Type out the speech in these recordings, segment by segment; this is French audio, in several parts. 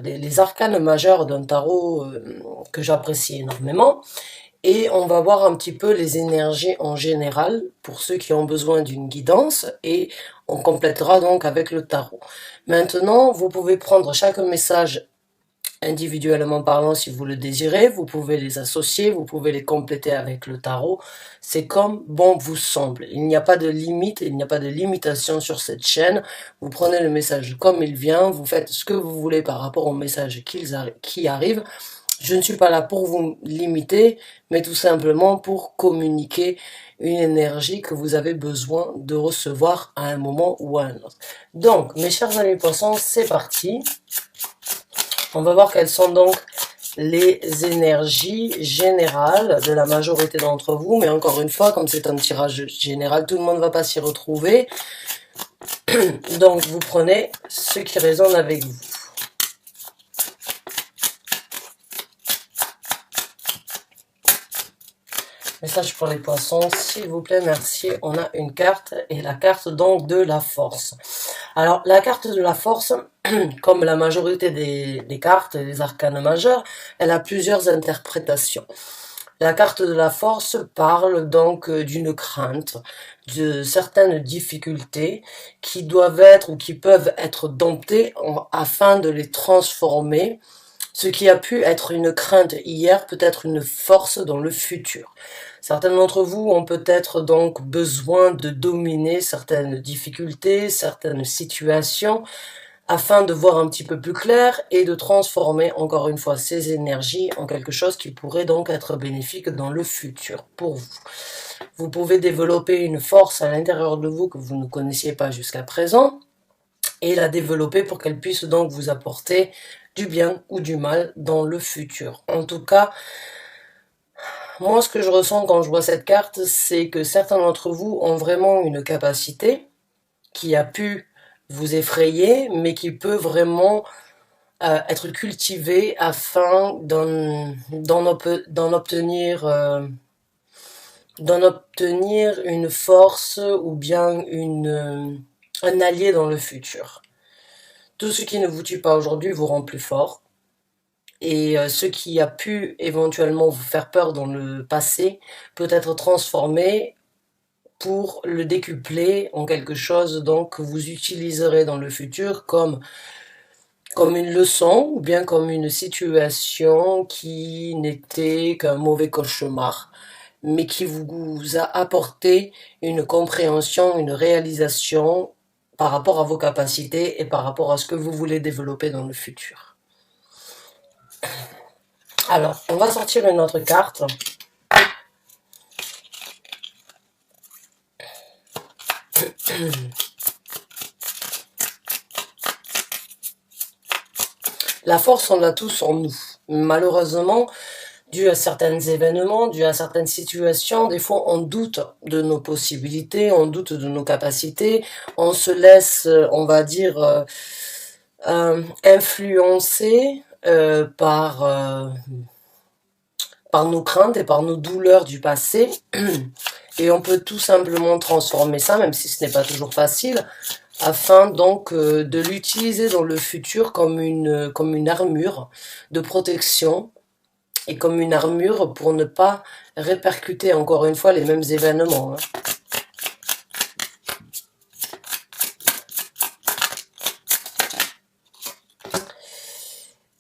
les arcanes majeurs d'un tarot que j'apprécie énormément. Et on va voir un petit peu les énergies en général pour ceux qui ont besoin d'une guidance et on complétera donc avec le tarot. Maintenant, vous pouvez prendre chaque message individuellement parlant si vous le désirez, vous pouvez les associer, vous pouvez les compléter avec le tarot, c'est comme bon vous semble. Il n'y a pas de limite, il n'y a pas de limitation sur cette chaîne, vous prenez le message comme il vient, vous faites ce que vous voulez par rapport au message qui arrive. Je ne suis pas là pour vous limiter, mais tout simplement pour communiquer une énergie que vous avez besoin de recevoir à un moment ou à un autre. Donc, mes chers amis poissons, c'est parti. On va voir quelles sont donc les énergies générales de la majorité d'entre vous. Mais encore une fois, comme c'est un tirage général, tout le monde ne va pas s'y retrouver. Donc, vous prenez ce qui résonne avec vous. Message pour les poissons, s'il vous plaît, merci. On a une carte, et la carte donc de la force. Alors, la carte de la force, comme la majorité des cartes, des arcanes majeures, elle a plusieurs interprétations. La carte de la force parle donc d'une crainte, de certaines difficultés qui doivent être ou qui peuvent être domptées afin de les transformer. Ce qui a pu être une crainte hier peut être une force dans le futur. Certains d'entre vous ont peut-être donc besoin de dominer certaines difficultés, certaines situations, afin de voir un petit peu plus clair et de transformer encore une fois ces énergies en quelque chose qui pourrait donc être bénéfique dans le futur pour vous. Vous pouvez développer une force à l'intérieur de vous que vous ne connaissiez pas jusqu'à présent et la développer pour qu'elle puisse donc vous apporter du bien ou du mal dans le futur. En tout cas, moi, ce que je ressens quand je vois cette carte, c'est que certains d'entre vous ont vraiment une capacité qui a pu vous effrayer, mais qui peut vraiment être cultivée afin d'en obtenir une force ou bien un allié dans le futur. Tout ce qui ne vous tue pas aujourd'hui vous rend plus fort. Et ce qui a pu éventuellement vous faire peur dans le passé peut être transformé pour le décupler en quelque chose donc que vous utiliserez dans le futur comme une leçon ou bien comme une situation qui n'était qu'un mauvais cauchemar, mais qui vous a apporté une compréhension, une réalisation par rapport à vos capacités et par rapport à ce que vous voulez développer dans le futur. Alors, on va sortir une autre carte. La force, on l'a tous en nous. Malheureusement, dû à certains événements, dû à certaines situations, des fois on doute de nos possibilités, on doute de nos capacités, on se laisse, on va dire, influencer par nos craintes et par nos douleurs du passé. Et on peut tout simplement transformer ça, même si ce n'est pas toujours facile, afin donc de l'utiliser dans le futur comme une armure de protection et comme une armure pour ne pas répercuter encore une fois les mêmes événements.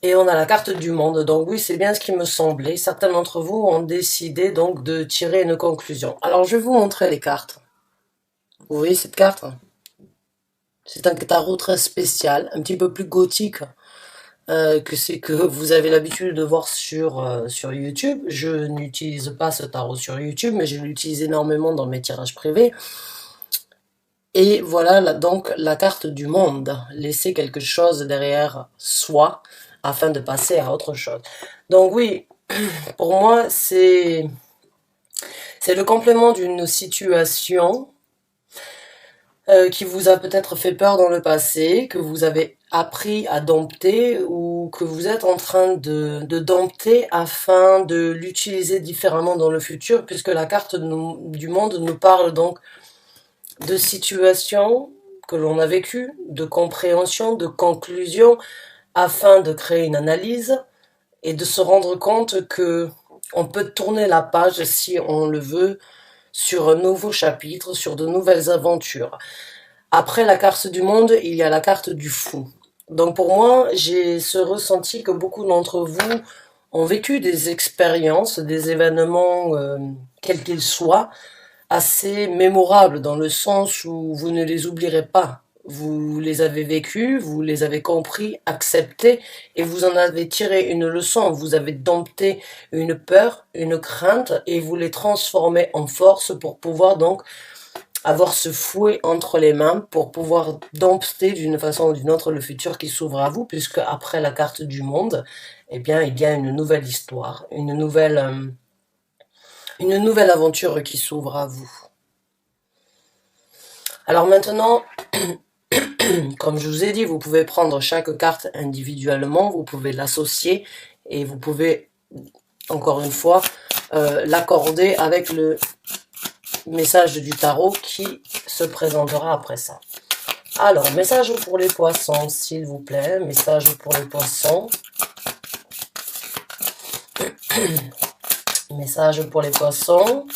Et on a la carte du monde, donc oui, c'est bien ce qui me semblait. Certains d'entre vous ont décidé donc de tirer une conclusion. Alors, je vais vous montrer les cartes. Vous voyez cette carte? C'est un tarot très spécial, un petit peu plus gothique que ce que vous avez l'habitude de voir sur YouTube. Je n'utilise pas ce tarot sur YouTube, mais je l'utilise énormément dans mes tirages privés. Et voilà donc la carte du monde. Laisser quelque chose derrière soi afin de passer à autre chose. Donc oui, pour moi, c'est le complément d'une situation qui vous a peut-être fait peur dans le passé, que vous avez appris à dompter ou que vous êtes en train de dompter afin de l'utiliser différemment dans le futur, puisque la carte du monde nous parle donc de situations que l'on a vécues, de compréhension, de conclusion, afin de créer une analyse et de se rendre compte que on peut tourner la page si on le veut sur un nouveau chapitre, sur de nouvelles aventures. Après la carte du monde, il y a la carte du fou. Donc pour moi, j'ai ce ressenti que beaucoup d'entre vous ont vécu des expériences, des événements, quels qu'ils soient, assez mémorables dans le sens où vous ne les oublierez pas. Vous les avez vécus, vous les avez compris, acceptés, et vous en avez tiré une leçon. Vous avez dompté une peur, une crainte, et vous les transformez en force pour pouvoir donc avoir ce fouet entre les mains pour pouvoir dompter d'une façon ou d'une autre le futur qui s'ouvre à vous, puisque après la carte du monde, eh bien, il y a une nouvelle histoire, une nouvelle aventure qui s'ouvre à vous. Alors maintenant, comme je vous ai dit, vous pouvez prendre chaque carte individuellement, vous pouvez l'associer et vous pouvez, encore une fois, l'accorder avec le message du tarot qui se présentera après ça. Alors, message pour les poissons, s'il vous plaît. Message pour les poissons. Message pour les poissons.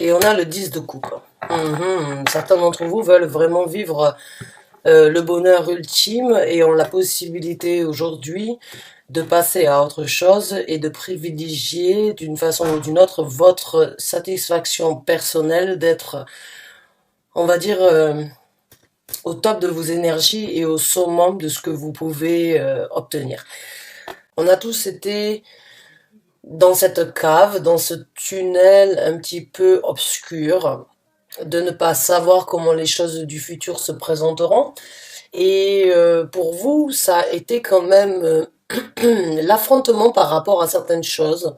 Et on a le 10 de coupe. Certains d'entre vous veulent vraiment vivre le bonheur ultime et ont la possibilité aujourd'hui de passer à autre chose et de privilégier d'une façon ou d'une autre votre satisfaction personnelle, d'être, on va dire, au top de vos énergies et au summum de ce que vous pouvez obtenir. On a tous été dans cette cave, dans ce tunnel un petit peu obscur, de ne pas savoir comment les choses du futur se présenteront. Et pour vous, ça a été quand même l'affrontement par rapport à certaines choses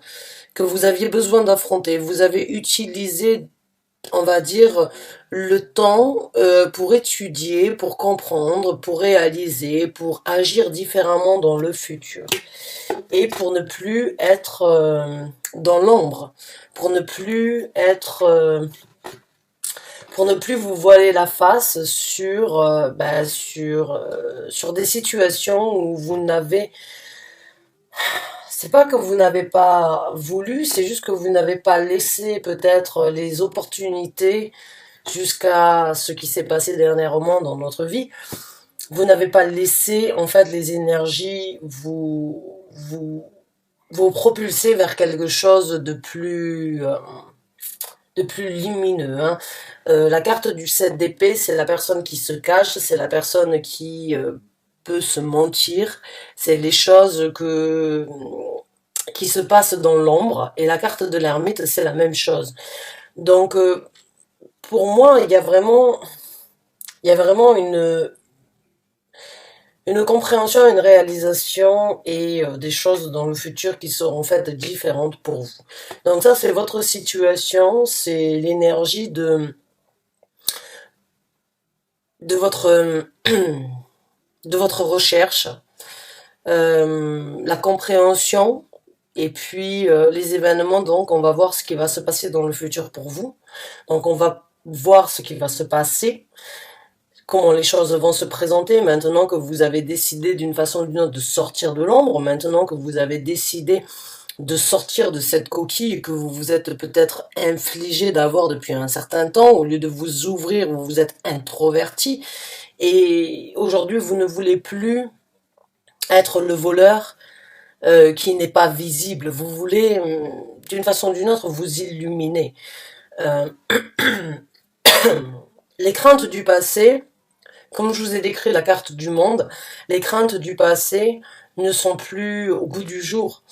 que vous aviez besoin d'affronter. Vous avez utilisé, on va dire, le temps pour étudier, pour comprendre, pour réaliser, pour agir différemment dans le futur. Et pour ne plus être dans l'ombre, pour ne plus être... pour ne plus vous voiler la face sur des situations où vous n'avez... C'est pas que vous n'avez pas voulu, c'est juste que vous n'avez pas laissé peut-être les opportunités jusqu'à ce qui s'est passé dernièrement dans notre vie. Vous n'avez pas laissé en fait les énergies vous propulser vers quelque chose de plus lumineux. Hein. La carte du 7 d'épée, c'est la personne qui se cache, c'est la personne qui peut se mentir, c'est les choses qui se passent dans l'ombre, et la carte de l'ermite, c'est la même chose. Donc, pour moi, il y a vraiment une compréhension, une réalisation et des choses dans le futur qui seront faites différentes pour vous. Donc ça, c'est votre situation, c'est l'énergie de votre de votre recherche, la compréhension et puis les événements. Donc on va voir ce qui va se passer dans le futur pour vous. Donc on va voir ce qui va se passer, comment les choses vont se présenter maintenant que vous avez décidé d'une façon ou d'une autre de sortir de l'ombre, maintenant que vous avez décidé de sortir de cette coquille que vous vous êtes peut-être infligé d'avoir depuis un certain temps. Au lieu de vous ouvrir, vous vous êtes introverti. Et aujourd'hui, vous ne voulez plus être le voleur qui n'est pas visible. Vous voulez, d'une façon ou d'une autre, vous illuminer. Les craintes du passé, comme je vous ai décrit la carte du monde, les craintes du passé ne sont plus au goût du jour.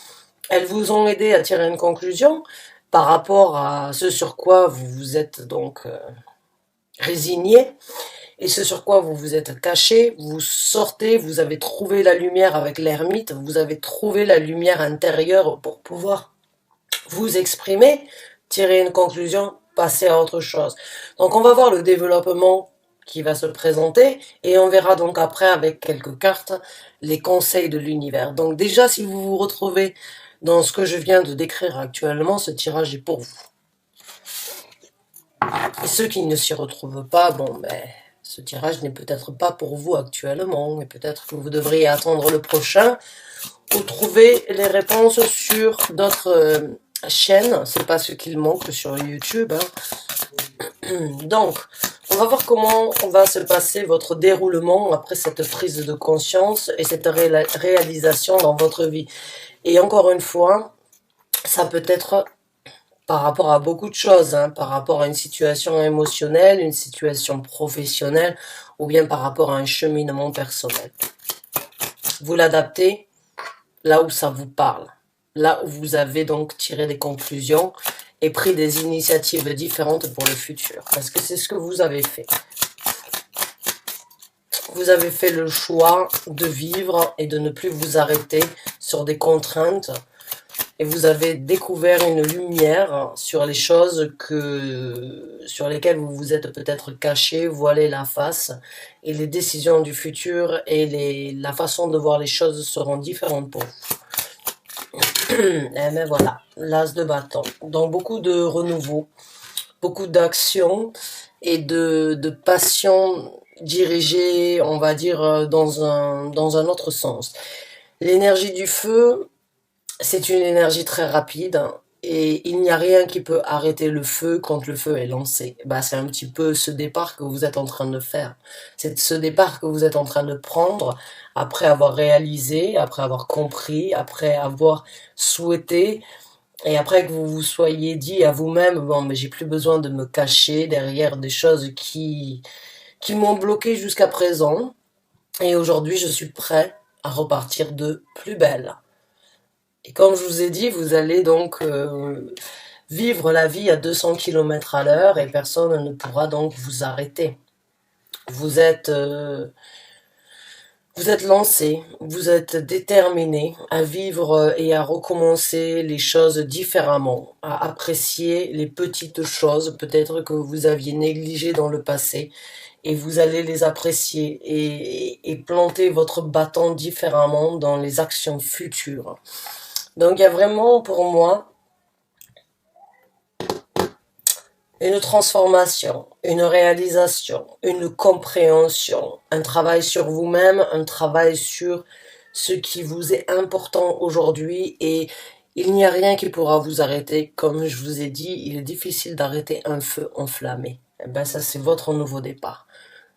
Elles vous ont aidé à tirer une conclusion par rapport à ce sur quoi vous vous êtes donc résigné et ce sur quoi vous vous êtes caché. Vous sortez, vous avez trouvé la lumière avec l'ermite, vous avez trouvé la lumière intérieure pour pouvoir vous exprimer, tirer une conclusion, passer à autre chose. Donc on va voir le développement qui va se présenter et on verra donc après avec quelques cartes les conseils de l'univers. Donc déjà, si vous vous retrouvez dans ce que je viens de décrire actuellement, ce tirage est pour vous. Et ceux qui ne s'y retrouvent pas, bon, ben, ce tirage n'est peut-être pas pour vous actuellement, et peut-être que vous devriez attendre le prochain, ou trouver les réponses sur d'autres chaînes, c'est pas ce qu'il manque sur YouTube, hein. Donc, on va voir comment on va se passer votre déroulement après cette prise de conscience et cette réalisation dans votre vie. Et encore une fois, ça peut être par rapport à beaucoup de choses, hein, par rapport à une situation émotionnelle, une situation professionnelle, ou bien par rapport à un cheminement personnel. Vous l'adaptez là où ça vous parle, là où vous avez donc tiré des conclusions et pris des initiatives différentes pour le futur, parce que c'est ce que vous avez fait. Vous avez fait le choix de vivre et de ne plus vous arrêter sur des contraintes, et vous avez découvert une lumière sur les choses sur lesquelles vous vous êtes peut-être caché, voilé la face, et les décisions du futur et la façon de voir les choses seront différentes pour vous. Et bien voilà, l'as de bâton. Donc beaucoup de renouveau, beaucoup d'action et de passion dirigée, on va dire, dans un autre sens. L'énergie du feu, c'est une énergie très rapide et il n'y a rien qui peut arrêter le feu quand le feu est lancé. Bah, c'est un petit peu ce départ que vous êtes en train de faire. C'est ce départ que vous êtes en train de prendre après avoir réalisé, après avoir compris, après avoir souhaité et après que vous vous soyez dit à vous-même, bon, mais j'ai plus besoin de me cacher derrière des choses qui m'ont bloqué jusqu'à présent et aujourd'hui je suis prêt à repartir de plus belle. Et comme je vous ai dit, vous allez donc vivre la vie à 200 km à l'heure et personne ne pourra donc vous arrêter. Vous êtes lancé, vous êtes déterminé à vivre et à recommencer les choses différemment, à apprécier les petites choses peut-être que vous aviez négligées dans le passé et vous allez les apprécier et planter votre bâton différemment dans les actions futures. Donc il y a vraiment pour moi une transformation, une réalisation, une compréhension, un travail sur vous-même, un travail sur ce qui vous est important aujourd'hui et il n'y a rien qui pourra vous arrêter. Comme je vous ai dit, il est difficile d'arrêter un feu enflammé. Et ben ça c'est votre nouveau départ.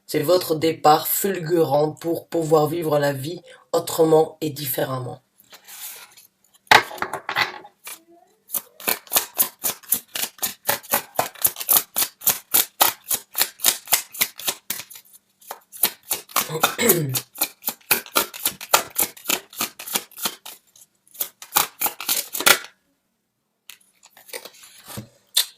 C'est votre départ fulgurant pour pouvoir vivre la vie autrement et différemment.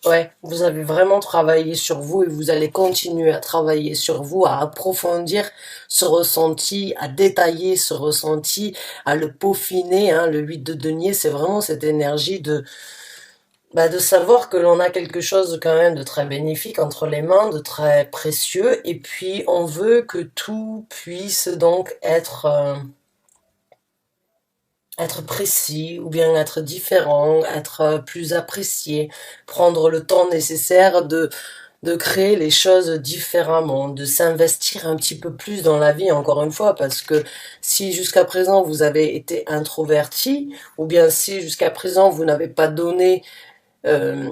Ouais, vous avez vraiment travaillé sur vous et vous allez continuer à travailler sur vous, à approfondir ce ressenti, à détailler ce ressenti, à le peaufiner, hein. Le 8 de denier, c'est vraiment cette énergie de savoir que l'on a quelque chose quand même de très bénéfique entre les mains, de très précieux, et puis on veut que tout puisse donc être précis ou bien être différent, être plus apprécié, prendre le temps nécessaire de créer les choses différemment, de s'investir un petit peu plus dans la vie, encore une fois, parce que si jusqu'à présent vous avez été introverti, ou bien si jusqu'à présent vous n'avez pas donné euh,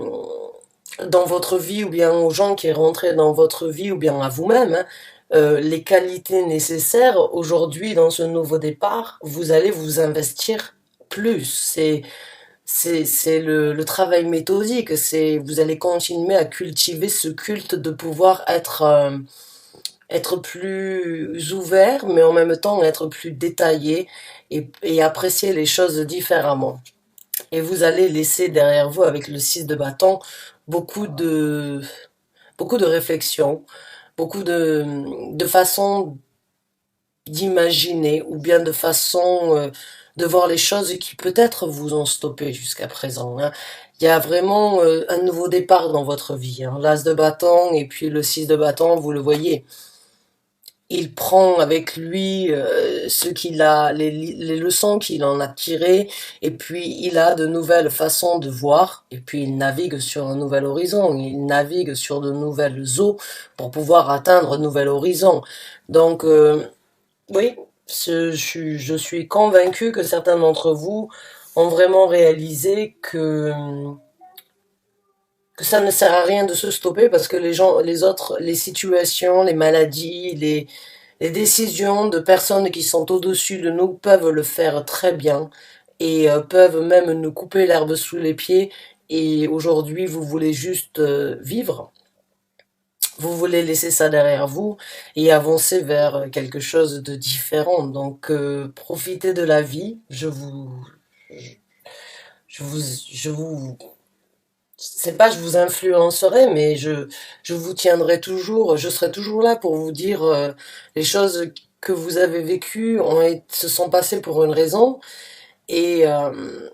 dans votre vie, ou bien aux gens qui rentraient dans votre vie, ou bien à vous-même, hein, les qualités nécessaires, aujourd'hui, dans ce nouveau départ, vous allez vous investir plus. C'est le travail méthodique. Vous allez continuer à cultiver ce culte de pouvoir être plus ouvert, mais en même temps être plus détaillé et apprécier les choses différemment. Et vous allez laisser derrière vous, avec le 6 de bâton, beaucoup de, beaucoup de réflexion, beaucoup de façons d'imaginer ou bien de façons de voir les choses qui peut-être vous ont stoppé jusqu'à présent, hein. Il y a vraiment un nouveau départ dans votre vie, hein. L'as de bâton et puis le 6 de bâton, vous le voyez. il prend avec lui ce qu'il a, les leçons qu'il en a tirées, et puis il a de nouvelles façons de voir, et puis il navigue sur un nouvel horizon, il navigue sur de nouvelles eaux pour pouvoir atteindre un nouvel horizon. Donc, oui, je suis convaincu que certains d'entre vous ont vraiment réalisé que ça ne sert à rien de se stopper parce que les gens, les autres, les situations, les maladies, les décisions de personnes qui sont au-dessus de nous peuvent le faire très bien et peuvent même nous couper l'herbe sous les pieds. Et aujourd'hui, vous voulez juste vivre, vous voulez laisser ça derrière vous et avancer vers quelque chose de différent. Donc, profitez de la vie. Je vous, je vous c'est pas je vous influencerai, mais je vous tiendrai toujours, je serai toujours là pour vous dire les choses que vous avez vécues se sont passées pour une raison et, euh,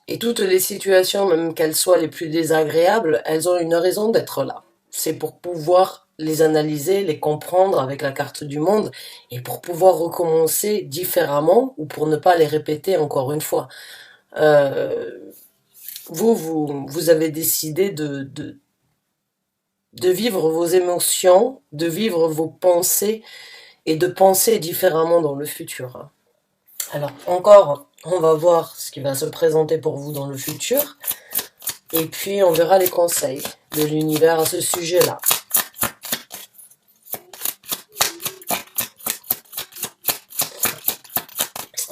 et toutes les situations, même qu'elles soient les plus désagréables, elles ont une raison d'être là. C'est pour pouvoir les analyser, les comprendre avec la carte du monde et pour pouvoir recommencer différemment ou pour ne pas les répéter encore une fois. Euh, vous avez décidé de vivre vos émotions, de vivre vos pensées et de penser différemment dans le futur. Alors encore, on va voir ce qui va se présenter pour vous dans le futur et puis on verra les conseils de l'univers à ce sujet-là.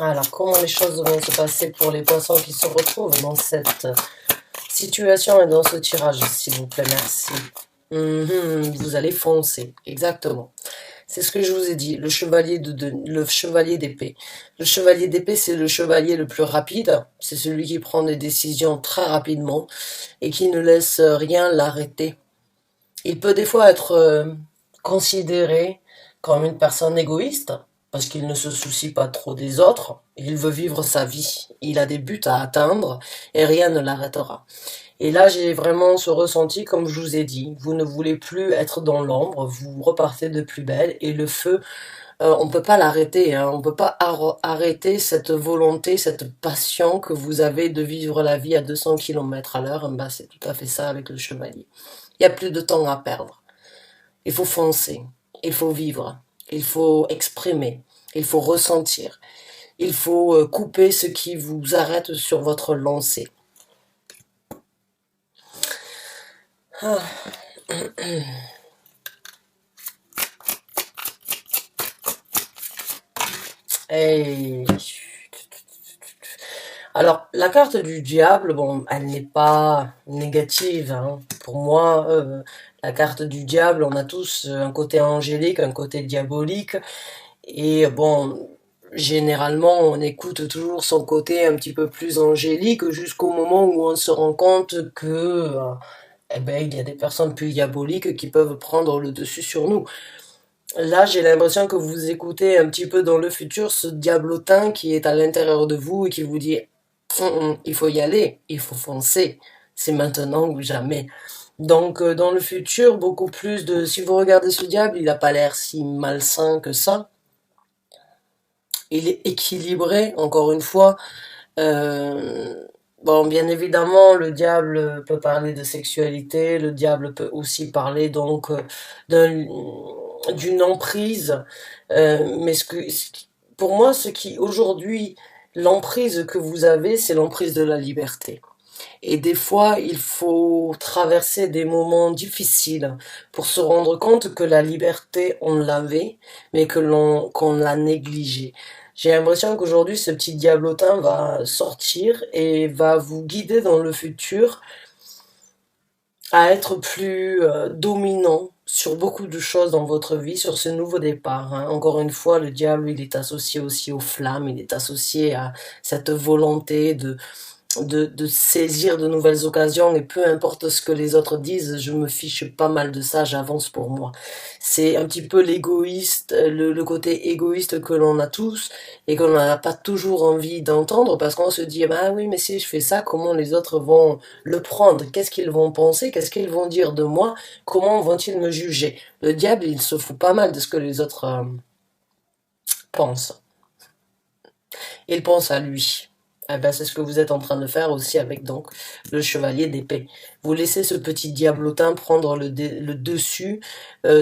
Alors, comment les choses vont se passer pour les poissons qui se retrouvent dans cette situation et dans ce tirage, s'il vous plaît, merci. Vous allez foncer, exactement. C'est ce que je vous ai dit, le chevalier d'épée. Le chevalier d'épée, c'est le chevalier le plus rapide, c'est celui qui prend des décisions très rapidement et qui ne laisse rien l'arrêter. Il peut des fois être considéré comme une personne égoïste, parce qu'il ne se soucie pas trop des autres, il veut vivre sa vie, il a des buts à atteindre et rien ne l'arrêtera. Et là, j'ai vraiment ce ressenti, comme je vous ai dit, vous ne voulez plus être dans l'ombre, vous repartez de plus belle, et le feu, on peut pas l'arrêter, hein, on peut pas arrêter cette volonté, cette passion que vous avez de vivre la vie à 200 km à l'heure, bah, c'est tout à fait ça avec le chevalier. Il y a plus de temps à perdre. Il faut foncer, il faut vivre, il faut exprimer, il faut ressentir, il faut couper ce qui vous arrête sur votre lancée. Ah. Et... Alors, la carte du diable, bon, elle n'est pas négative, hein. Pour moi, la carte du diable, on a tous un côté angélique, un côté diabolique. Et bon, généralement, on écoute toujours son côté un petit peu plus angélique jusqu'au moment où on se rend compte que, eh ben, il y a des personnes plus diaboliques qui peuvent prendre le dessus sur nous. Là, j'ai l'impression que vous écoutez un petit peu dans le futur ce diablotin qui est à l'intérieur de vous et qui vous dit il faut y aller, il faut foncer, c'est maintenant ou jamais. Donc, dans le futur, beaucoup plus de... Si vous regardez ce diable, il n'a pas l'air si malsain que ça. Il est équilibré, encore une fois. Bon, bien évidemment, le diable peut parler de sexualité, le diable peut aussi parler donc d'une emprise. Mais pour moi, ce qui aujourd'hui, l'emprise que vous avez, c'est l'emprise de la liberté. Et des fois, il faut traverser des moments difficiles pour se rendre compte que la liberté, on l'avait, mais qu'on l'a négligée. J'ai l'impression qu'aujourd'hui, ce petit diablotin va sortir et va vous guider dans le futur à être plus dominant sur beaucoup de choses dans votre vie, sur ce nouveau départ, hein. Encore une fois, le diable, il est associé aussi aux flammes, il est associé à cette volonté de saisir de nouvelles occasions et peu importe ce que les autres disent, je me fiche pas mal de ça, j'avance pour moi. C'est un petit peu l'égoïste, le côté égoïste que l'on a tous et qu'on n'a pas toujours envie d'entendre parce qu'on se dit, bah oui, mais si je fais ça, comment les autres vont le prendre? Qu'est-ce qu'ils vont penser? Qu'est-ce qu'ils vont dire de moi? Comment vont-ils me juger? Le diable, il se fout pas mal de ce que les autres pensent. Il pense à lui. Eh ben, c'est ce que vous êtes en train de faire aussi avec donc le chevalier d'épée. Vous laissez ce petit diablotin prendre le dessus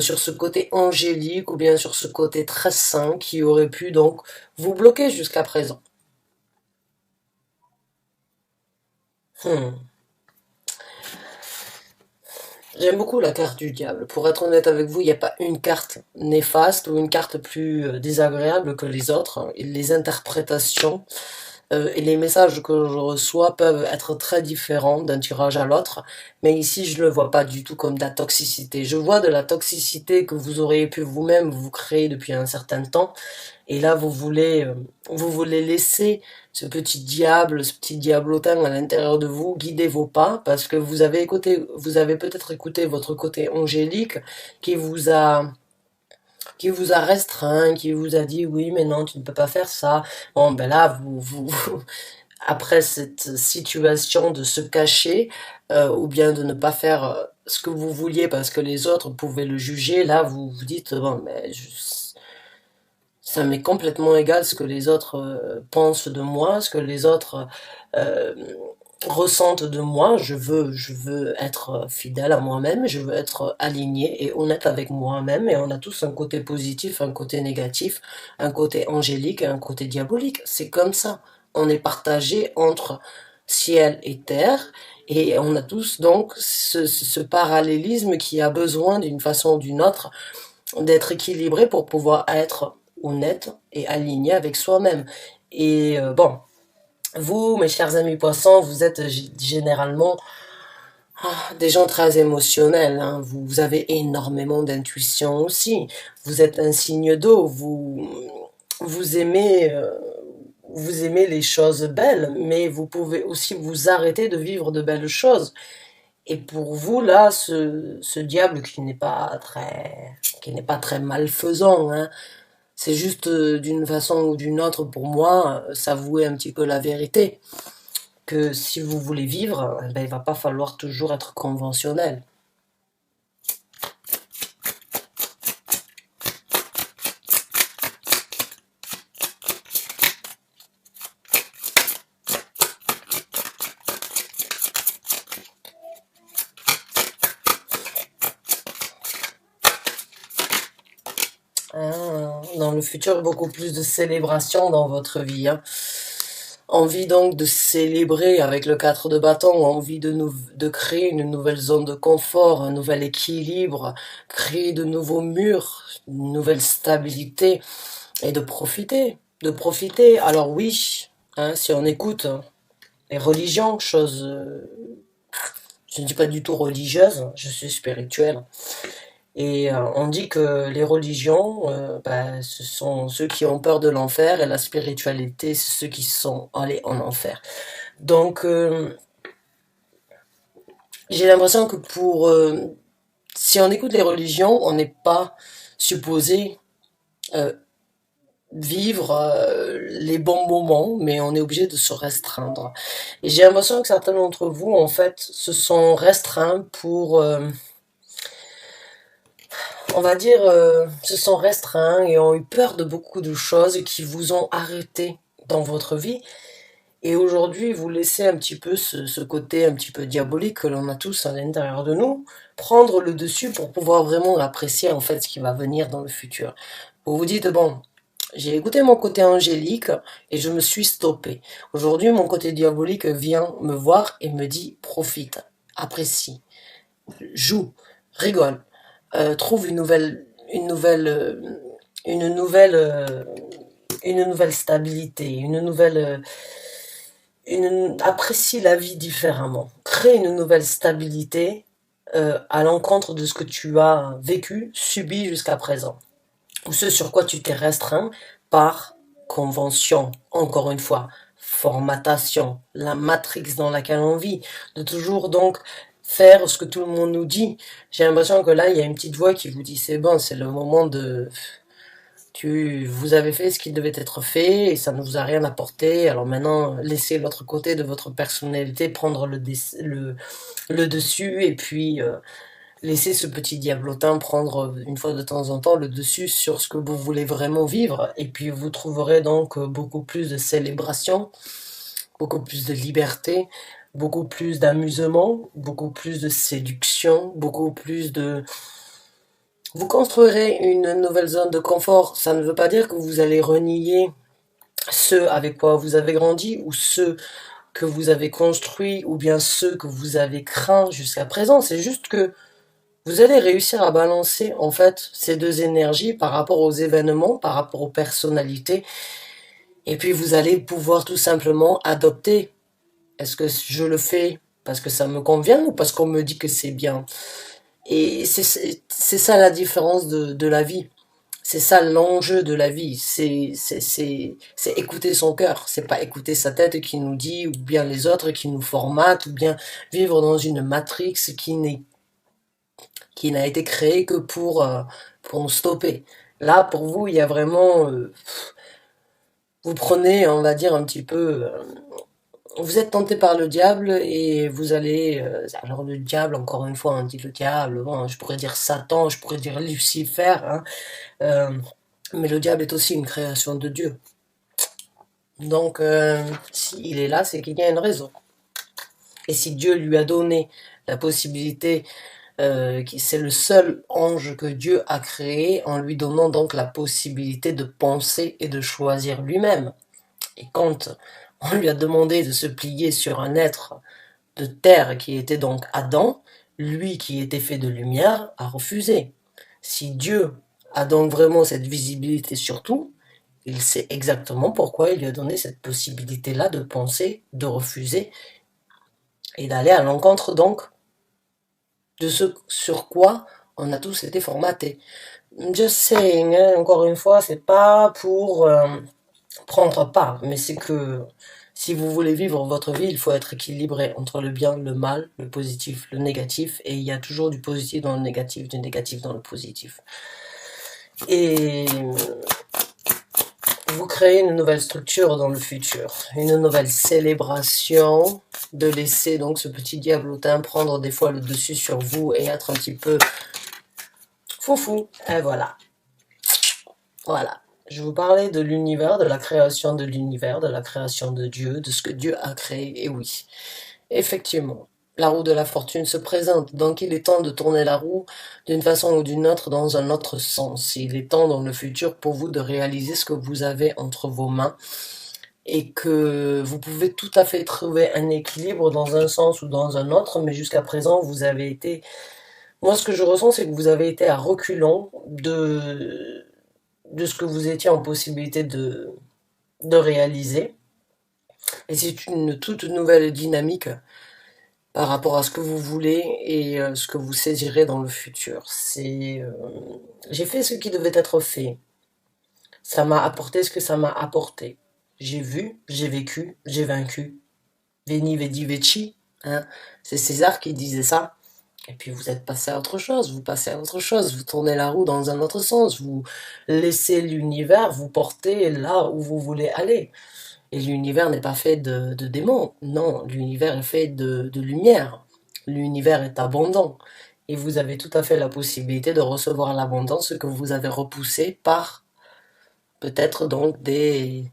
sur ce côté angélique ou bien sur ce côté très sain qui aurait pu donc vous bloquer jusqu'à présent. Hmm. J'aime beaucoup la carte du diable. Pour être honnête avec vous, il n'y a pas une carte néfaste ou une carte plus désagréable que les autres. Les interprétations et les messages que je reçois peuvent être très différents d'un tirage à l'autre, mais ici je le vois pas du tout comme de la toxicité. Je vois de la toxicité que vous auriez pu vous-même vous créer depuis un certain temps, et là vous voulez laisser ce petit diablotin à l'intérieur de vous guider vos pas, parce que vous avez peut-être écouté votre côté angélique qui vous a qui vous a restreint, qui vous a dit oui mais non tu ne peux pas faire ça. Bon ben là après cette situation de se cacher ou bien de ne pas faire ce que vous vouliez parce que les autres pouvaient le juger, là vous vous dites bon mais ça m'est complètement égal ce que les autres pensent de moi, ce que les autres euh, ressentent de moi. Je veux être fidèle à moi-même, je veux être aligné et honnête avec moi-même. Et on a tous un côté positif, un côté négatif, un côté angélique et un côté diabolique. C'est comme ça. On est partagé entre ciel et terre. Et on a tous donc ce parallélisme qui a besoin d'une façon ou d'une autre d'être équilibré pour pouvoir être honnête et aligné avec soi-même. Et bon, vous, mes chers amis poissons, vous êtes généralement des gens très émotionnels. Hein. Vous avez énormément d'intuition aussi. Vous êtes un signe d'eau. Vous aimez, vous aimez les choses belles, mais vous pouvez aussi vous arrêter de vivre de belles choses. Et pour vous, là, ce diable qui n'est pas très malfaisant, hein, c'est juste d'une façon ou d'une autre pour moi, s'avouer un petit peu la vérité, que si vous voulez vivre, ben, il va pas falloir toujours être conventionnel. Ah, dans le futur, beaucoup plus de célébration dans votre vie, hein. Envie donc de célébrer avec le 4 de bâton, envie de créer une nouvelle zone de confort, un nouvel équilibre, créer de nouveaux murs, une nouvelle stabilité et de profiter, de profiter. Alors oui, hein, si on écoute les religions, chose, je ne dis pas du tout religieuse, je suis spirituelle. Et on dit que les religions, bah, ce sont ceux qui ont peur de l'enfer et la spiritualité, c'est ceux qui sont allés en enfer. Donc, j'ai l'impression que si on écoute les religions, on n'est pas supposé euh, vivre les bons moments, mais on est obligé de se restreindre. Et j'ai l'impression que certains d'entre vous, en fait, se sont restreints on va dire, se sont restreints et ont eu peur de beaucoup de choses qui vous ont arrêté dans votre vie. Et aujourd'hui, vous laissez un petit peu ce côté un petit peu diabolique que l'on a tous à l'intérieur de nous prendre le dessus pour pouvoir vraiment apprécier en fait ce qui va venir dans le futur. Vous vous dites, bon, j'ai écouté mon côté angélique et je me suis stoppé. Aujourd'hui, mon côté diabolique vient me voir et me dit, profite, apprécie, joue, rigole, trouve une nouvelle, une nouvelle stabilité, apprécie la vie différemment, crée une nouvelle stabilité à l'encontre de ce que tu as vécu, subi jusqu'à présent, ou ce sur quoi tu t'es restreint par convention, encore une fois, formatation, la matrix dans laquelle on vit, de toujours donc faire ce que tout le monde nous dit. J'ai l'impression que là, il y a une petite voix qui vous dit c'est bon, c'est le moment de... Vous avez fait ce qui devait être fait et ça ne vous a rien apporté. Alors maintenant, laissez l'autre côté de votre personnalité prendre le dessus et puis laissez ce petit diablotin prendre une fois de temps en temps le dessus sur ce que vous voulez vraiment vivre. Et puis vous trouverez donc beaucoup plus de célébration, beaucoup plus de liberté, beaucoup plus d'amusement, beaucoup plus de séduction, beaucoup plus de... Vous construirez une nouvelle zone de confort. Ça ne veut pas dire que vous allez renier ceux avec quoi vous avez grandi ou ceux que vous avez construits ou bien ceux que vous avez craints jusqu'à présent. C'est juste que vous allez réussir à balancer en fait ces deux énergies par rapport aux événements, par rapport aux personnalités. Et puis vous allez pouvoir tout simplement adopter. Est-ce que je le fais parce que ça me convient ou parce qu'on me dit que c'est bien? Et c'est ça la différence de la vie. C'est ça l'enjeu de la vie. C'est écouter son cœur. C'est pas écouter sa tête qui nous dit, ou bien les autres qui nous formatent, ou bien vivre dans une matrix qui n'a été créée que pour nous stopper. Là, pour vous, il y a vraiment, vous prenez, on va dire, un petit peu, vous êtes tenté par le diable et vous allez... alors le diable, encore une fois, on dit le diable, bon, je pourrais dire Satan, je pourrais dire Lucifer, hein, mais le diable est aussi une création de Dieu. Donc, s'il est là, c'est qu'il y a une raison. Et si Dieu lui a donné la possibilité, c'est le seul ange que Dieu a créé, en lui donnant donc la possibilité de penser et de choisir lui-même. Et quand on lui a demandé de se plier sur un être de terre qui était donc Adam, lui qui était fait de lumière, a refusé. Si Dieu a donc vraiment cette visibilité sur tout, il sait exactement pourquoi il lui a donné cette possibilité-là de penser, de refuser et d'aller à l'encontre donc de ce sur quoi on a tous été formatés. Just saying, hein, encore une fois, c'est pas pour prendre part, mais c'est que si vous voulez vivre votre vie, il faut être équilibré entre le bien, le mal, le positif, le négatif, et il y a toujours du positif dans le négatif, du négatif dans le positif. Et vous créez une nouvelle structure dans le futur, une nouvelle célébration, de laisser donc ce petit diablotin prendre des fois le dessus sur vous et être un petit peu foufou. Et voilà. Voilà. Je vous parlais de l'univers, de la création de l'univers, de la création de Dieu, de ce que Dieu a créé. Et oui, effectivement, la roue de la fortune se présente. Donc il est temps de tourner la roue d'une façon ou d'une autre dans un autre sens. Il est temps dans le futur pour vous de réaliser ce que vous avez entre vos mains et que vous pouvez tout à fait trouver un équilibre dans un sens ou dans un autre, mais jusqu'à présent, vous avez été... Moi, ce que je ressens, c'est que vous avez été à reculons de ce que vous étiez en possibilité de réaliser. Et c'est une toute nouvelle dynamique par rapport à ce que vous voulez et ce que vous saisirez dans le futur. J'ai fait ce qui devait être fait. Ça m'a apporté ce que ça m'a apporté. J'ai vu, j'ai vécu, j'ai vaincu. Veni, vedi, veci. Hein. C'est César qui disait ça. Et puis vous êtes passé à autre chose, vous passez à autre chose, vous tournez la roue dans un autre sens, vous laissez l'univers vous porter là où vous voulez aller. Et l'univers n'est pas fait de démons, non, l'univers est fait de lumière. L'univers est abondant. Et vous avez tout à fait la possibilité de recevoir l'abondance que vous avez repoussé par peut-être donc des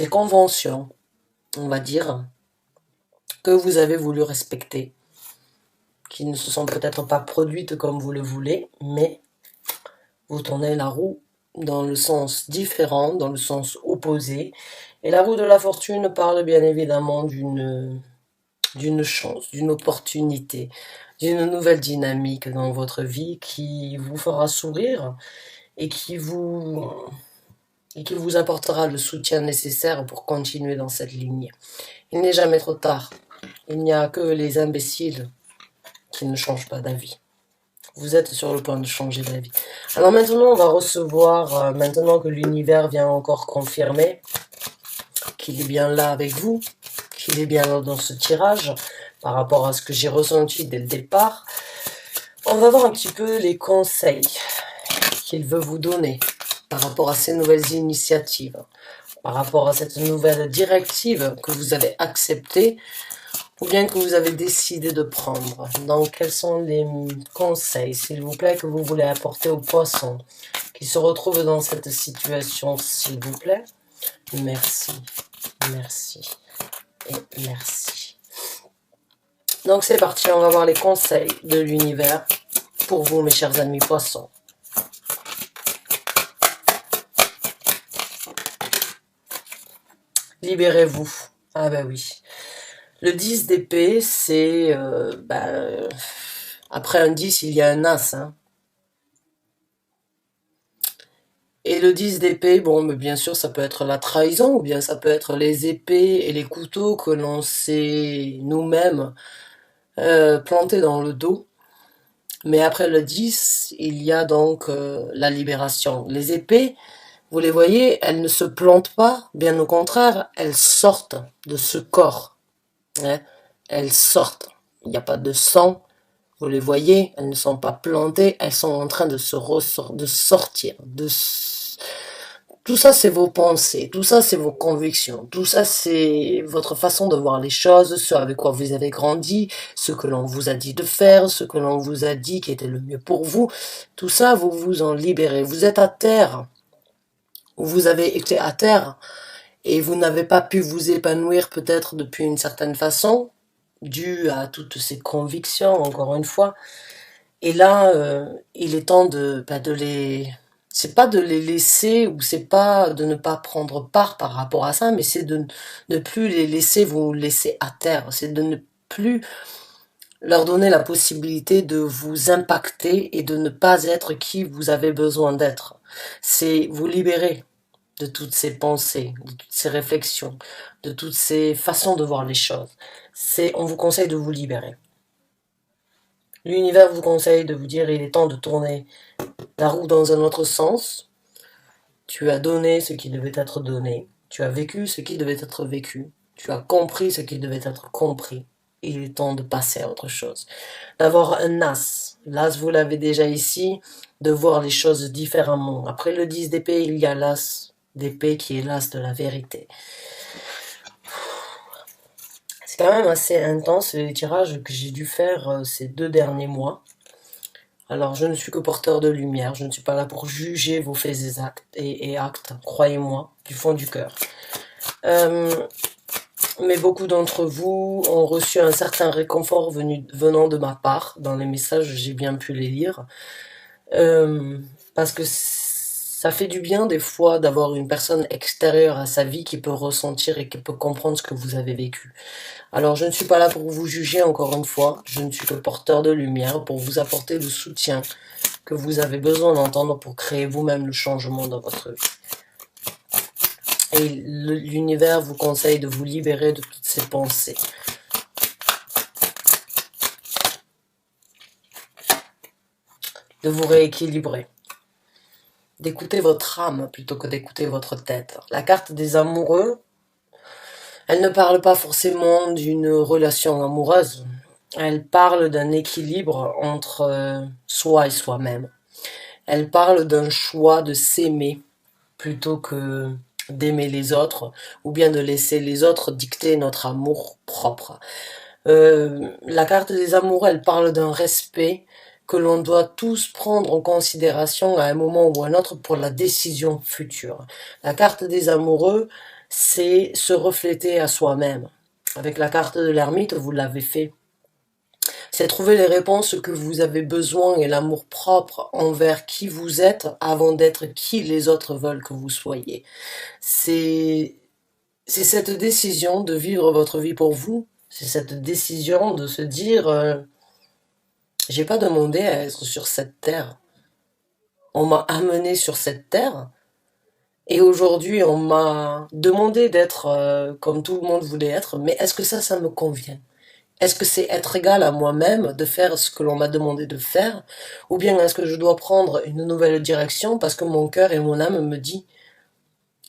conventions, on va dire, que vous avez voulu respecter, qui ne se sont peut-être pas produites comme vous le voulez, mais vous tournez la roue dans le sens différent, dans le sens opposé. Et la roue de la fortune parle bien évidemment d'une chance, d'une opportunité, d'une nouvelle dynamique dans votre vie qui vous fera sourire et qui vous apportera le soutien nécessaire pour continuer dans cette ligne. Il n'est jamais trop tard. Il n'y a que les imbéciles qui ne changent pas d'avis. Vous êtes sur le point de changer d'avis. Alors maintenant, on va recevoir, maintenant que l'univers vient encore confirmer, qu'il est bien là avec vous, qu'il est bien là dans ce tirage, par rapport à ce que j'ai ressenti dès le départ. On va voir un petit peu les conseils qu'il veut vous donner par rapport à ces nouvelles initiatives, par rapport à cette nouvelle directive que vous avez acceptée ou bien que vous avez décidé de prendre. Donc, quels sont les conseils, s'il vous plaît, que vous voulez apporter aux poissons qui se retrouvent dans cette situation, s'il vous plaît? Merci, merci et merci. Donc, c'est parti, on va voir les conseils de l'univers pour vous, mes chers amis poissons. Libérez-vous. Ah ben oui. Le 10 d'épée, c'est... après un 10, il y a un as. Hein. Et le 10 d'épée, bon, mais bien sûr, ça peut être la trahison, ou bien ça peut être les épées et les couteaux que l'on s'est nous-mêmes plantés dans le dos. Mais après le 10, il y a donc la libération. Les épées, vous les voyez, elles ne se plantent pas, bien au contraire, elles sortent de ce corps. Hein. Elles sortent. Il n'y a pas de sang. Vous les voyez, elles ne sont pas plantées, elles sont en train de sortir. Tout ça, c'est vos pensées, tout ça, c'est vos convictions, tout ça, c'est votre façon de voir les choses, ce avec quoi vous avez grandi, ce que l'on vous a dit de faire, ce que l'on vous a dit qui était le mieux pour vous. Tout ça, vous vous en libérez. Vous êtes à terre, ou vous avez été à terre, et vous n'avez pas pu vous épanouir peut-être depuis une certaine façon, dû à toutes ces convictions, encore une fois. Et là, il est temps de les... C'est pas de les laisser, ou c'est pas de ne pas prendre part par rapport à ça, mais c'est de ne plus les laisser vous laisser à terre. C'est de ne plus leur donner la possibilité de vous impacter et de ne pas être qui vous avez besoin d'être. C'est vous libérer de toutes ces pensées, de toutes ces réflexions, de toutes ces façons de voir les choses. On vous conseille de vous libérer. L'univers vous conseille de vous dire il est temps de tourner la roue dans un autre sens. Tu as donné ce qui devait être donné. Tu as vécu ce qui devait être vécu. Tu as compris ce qui devait être compris. Il est temps de passer à autre chose. D'avoir un as. L'as, vous l'avez déjà ici. De voir les choses différemment. Après le 10 d'épée, il y a l'as d'épée qui est l'as de la vérité. C'est quand même assez intense les tirages que j'ai dû faire ces 2 derniers mois. Alors, je ne suis que porteur de lumière, je ne suis pas là pour juger vos faits et actes, croyez-moi, du fond du cœur. Mais beaucoup d'entre vous ont reçu un certain réconfort venant de ma part. Dans les messages, j'ai bien pu les lire. Parce que ça fait du bien des fois d'avoir une personne extérieure à sa vie qui peut ressentir et qui peut comprendre ce que vous avez vécu. Alors je ne suis pas là pour vous juger encore une fois, je ne suis que porteur de lumière pour vous apporter le soutien que vous avez besoin d'entendre pour créer vous-même le changement dans votre vie. Et l'univers vous conseille de vous libérer de toutes ces pensées. De vous rééquilibrer. D'écouter votre âme plutôt que d'écouter votre tête. La carte des amoureux, elle ne parle pas forcément d'une relation amoureuse. Elle parle d'un équilibre entre soi et soi-même. Elle parle d'un choix de s'aimer plutôt que d'aimer les autres ou bien de laisser les autres dicter notre amour propre. La carte des amoureux, elle parle d'un respect que l'on doit tous prendre en considération à un moment ou à un autre pour la décision future. La carte des amoureux, c'est se refléter à soi-même. Avec la carte de l'ermite, vous l'avez fait. C'est trouver les réponses que vous avez besoin et l'amour propre envers qui vous êtes avant d'être qui les autres veulent que vous soyez. C'est cette décision de vivre votre vie pour vous. C'est cette décision de se dire j'ai pas demandé à être sur cette terre. On m'a amené sur cette terre. Et aujourd'hui, on m'a demandé d'être comme tout le monde voulait être. Mais est-ce que ça me convient? Est-ce que c'est être égal à moi-même de faire ce que l'on m'a demandé de faire? Ou bien est-ce que je dois prendre une nouvelle direction parce que mon cœur et mon âme me dit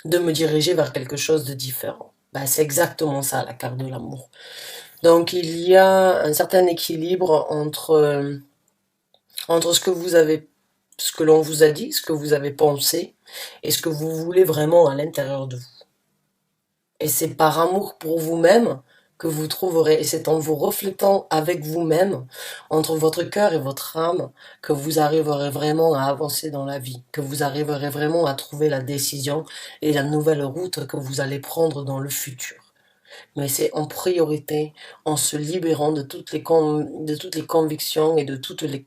de me diriger vers quelque chose de différent? Ben, c'est exactement ça, la carte de l'amour. Donc, il y a un certain équilibre entre ce que l'on vous a dit, ce que vous avez pensé, et ce que vous voulez vraiment à l'intérieur de vous. Et c'est par amour pour vous-même que vous trouverez, et c'est en vous reflétant avec vous-même, entre votre cœur et votre âme, que vous arriverez vraiment à avancer dans la vie, que vous arriverez vraiment à trouver la décision et la nouvelle route que vous allez prendre dans le futur. Mais c'est en priorité en se libérant de toutes les convictions et de toutes les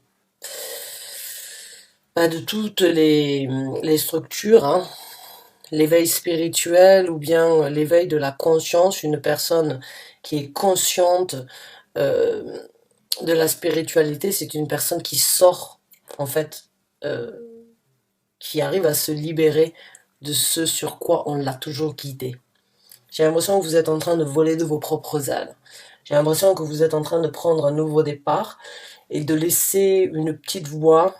structures, hein, l'éveil spirituel ou bien l'éveil de la conscience, une personne qui est consciente euh, de la spiritualité, c'est une personne qui sort, en fait, euh, qui arrive à se libérer de ce sur quoi on l'a toujours guidé. J'ai l'impression que vous êtes en train de voler de vos propres ailes. J'ai l'impression que vous êtes en train de prendre un nouveau départ et de laisser une petite voix,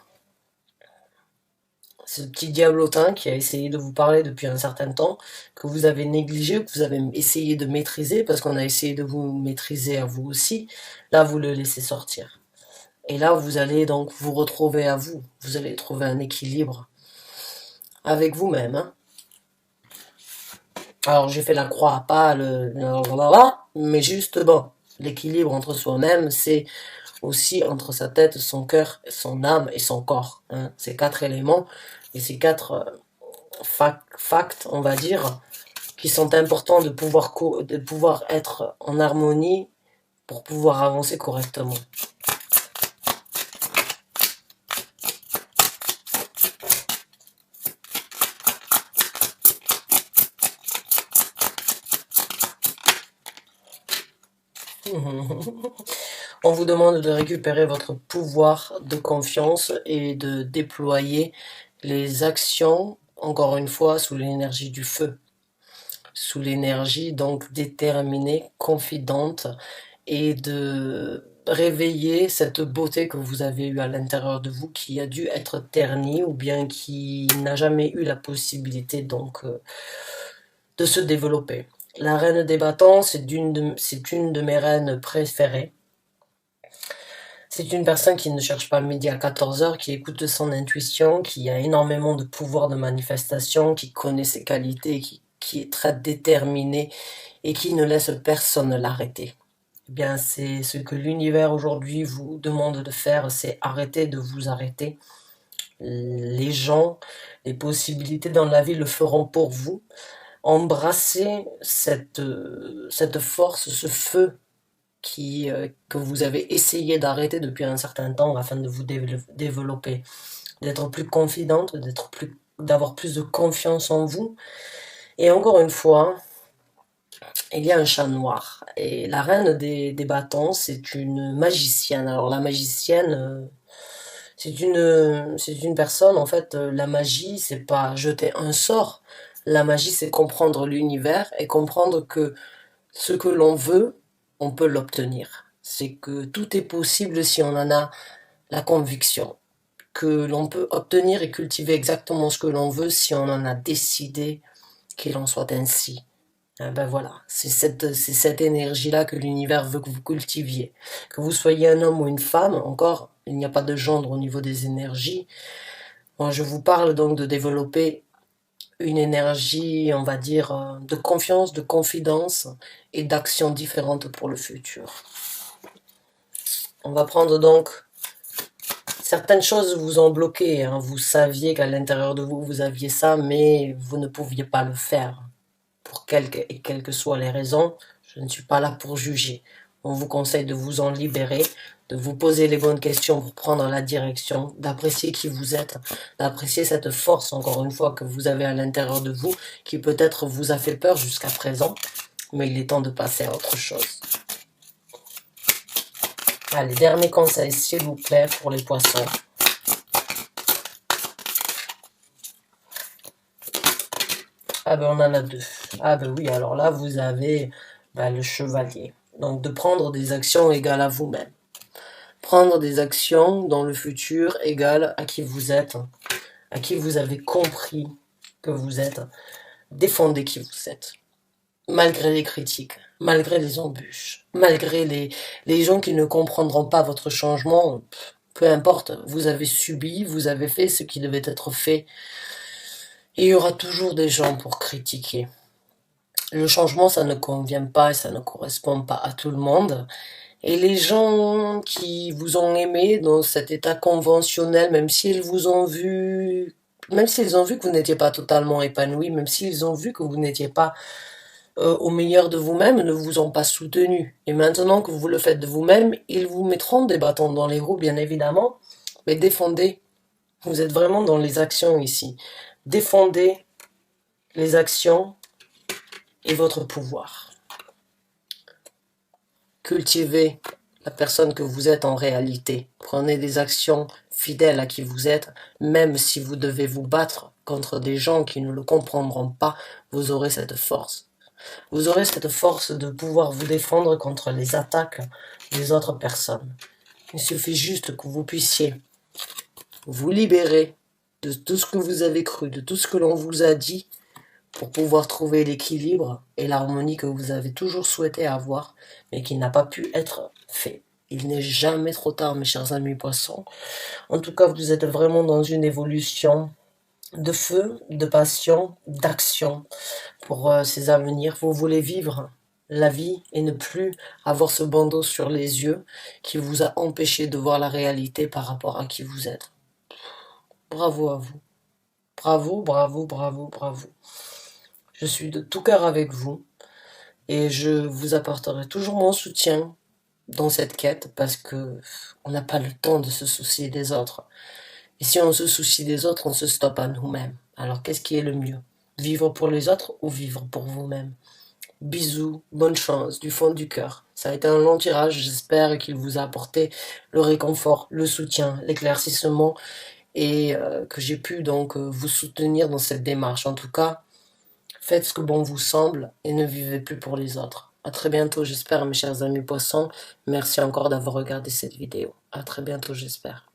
ce petit diablotin qui a essayé de vous parler depuis un certain temps, que vous avez négligé, que vous avez essayé de maîtriser, parce qu'on a essayé de vous maîtriser à vous aussi, là vous le laissez sortir. Et là vous allez donc vous retrouver à vous, vous allez trouver un équilibre avec vous-même. Hein. Alors j'ai fait la croix, pas mais juste bon, l'équilibre entre soi-même, c'est aussi entre sa tête, son cœur, son âme et son corps. Hein. Ces quatre éléments et ces quatre facts, on va dire, qui sont importants de pouvoir être en harmonie pour pouvoir avancer correctement. On vous demande de récupérer votre pouvoir de confiance et de déployer les actions, encore une fois, sous l'énergie du feu. Sous l'énergie donc déterminée, confidente, et de réveiller cette beauté que vous avez eue à l'intérieur de vous qui a dû être ternie ou bien qui n'a jamais eu la possibilité donc de se développer. La reine des bâtons, c'est une de mes reines préférées. C'est une personne qui ne cherche pas le midi à 14 heures, qui écoute son intuition, qui a énormément de pouvoir de manifestation, qui connaît ses qualités, qui est très déterminée et qui ne laisse personne l'arrêter. Eh bien, c'est ce que l'univers aujourd'hui vous demande de faire, c'est arrêter de vous arrêter. Les gens, les possibilités dans la vie le feront pour vous. Embrassez cette force, ce feu que vous avez essayé d'arrêter depuis un certain temps afin de vous développer, d'être plus confidente, d'avoir plus de confiance en vous. Et encore une fois, il y a un chat noir. Et la reine des bâtons, c'est une magicienne. Alors la magicienne, c'est une personne, en fait, la magie, c'est pas jeter un sort. La magie, c'est comprendre l'univers et comprendre que ce que l'on veut, on peut l'obtenir. C'est que tout est possible si on en a la conviction. Que l'on peut obtenir et cultiver exactement ce que l'on veut si on en a décidé qu'il en soit ainsi. Ben voilà, c'est cette énergie-là que l'univers veut que vous cultiviez. Que vous soyez un homme ou une femme, encore, il n'y a pas de gendre au niveau des énergies. Moi, je vous parle donc de développer une énergie, on va dire, de confiance, de confidence et d'action différentes pour le futur. On va prendre donc certaines choses vous ont bloqué. Hein. Vous saviez qu'à l'intérieur de vous, vous aviez ça, mais vous ne pouviez pas le faire. Pour quelles que soient les raisons, je ne suis pas là pour juger. On vous conseille de vous en libérer, de vous poser les bonnes questions pour prendre la direction, d'apprécier qui vous êtes, d'apprécier cette force, encore une fois, que vous avez à l'intérieur de vous, qui peut-être vous a fait peur jusqu'à présent, mais il est temps de passer à autre chose. Allez, dernier conseil, s'il vous plaît, pour les poissons. Ah ben on en a deux. Ah ben oui, alors là vous avez le chevalier. Donc de prendre des actions égales à vous-même. Prendre des actions dans le futur égale à qui vous êtes, à qui vous avez compris que vous êtes. Défendez qui vous êtes. malgré les critiques, malgré les embûches, malgré les gens qui ne comprendront pas votre changement, peu importe, vous avez subi, vous avez fait ce qui devait être fait. Et il y aura toujours des gens pour critiquer. Le changement, ça ne convient pas et ça ne correspond pas à tout le monde. Et les gens qui vous ont aimé dans cet état conventionnel, même s'ils ont vu que vous n'étiez pas totalement épanoui, même s'ils ont vu que vous n'étiez pas au meilleur de vous-même, ne vous ont pas soutenu. Et maintenant que vous le faites de vous-même, ils vous mettront des bâtons dans les roues, bien évidemment, mais défendez. Vous êtes vraiment dans les actions ici. Défendez les actions et votre pouvoir. Cultivez la personne que vous êtes en réalité. Prenez des actions fidèles à qui vous êtes, même si vous devez vous battre contre des gens qui ne le comprendront pas, vous aurez cette force. Vous aurez cette force de pouvoir vous défendre contre les attaques des autres personnes. Il suffit juste que vous puissiez vous libérer de tout ce que vous avez cru, de tout ce que l'on vous a dit, pour pouvoir trouver l'équilibre et l'harmonie que vous avez toujours souhaité avoir, mais qui n'a pas pu être fait. Il n'est jamais trop tard, mes chers amis poissons. En tout cas, vous êtes vraiment dans une évolution de feu, de passion, d'action pour ces avenirs. Vous voulez vivre la vie et ne plus avoir ce bandeau sur les yeux qui vous a empêché de voir la réalité par rapport à qui vous êtes. Bravo à vous. Bravo, bravo, bravo, bravo. Je suis de tout cœur avec vous et je vous apporterai toujours mon soutien dans cette quête parce que on n'a pas le temps de se soucier des autres. Et si on se soucie des autres, on se stoppe à nous-mêmes. Alors qu'est-ce qui est le mieux? Vivre pour les autres ou vivre pour vous-même? Bisous, bonne chance, du fond du cœur. Ça a été un long tirage, j'espère qu'il vous a apporté le réconfort, le soutien, l'éclaircissement et que j'ai pu donc vous soutenir dans cette démarche. En tout cas, faites ce que bon vous semble et ne vivez plus pour les autres. À très bientôt, j'espère, mes chers amis poissons. Merci encore d'avoir regardé cette vidéo. À très bientôt, j'espère.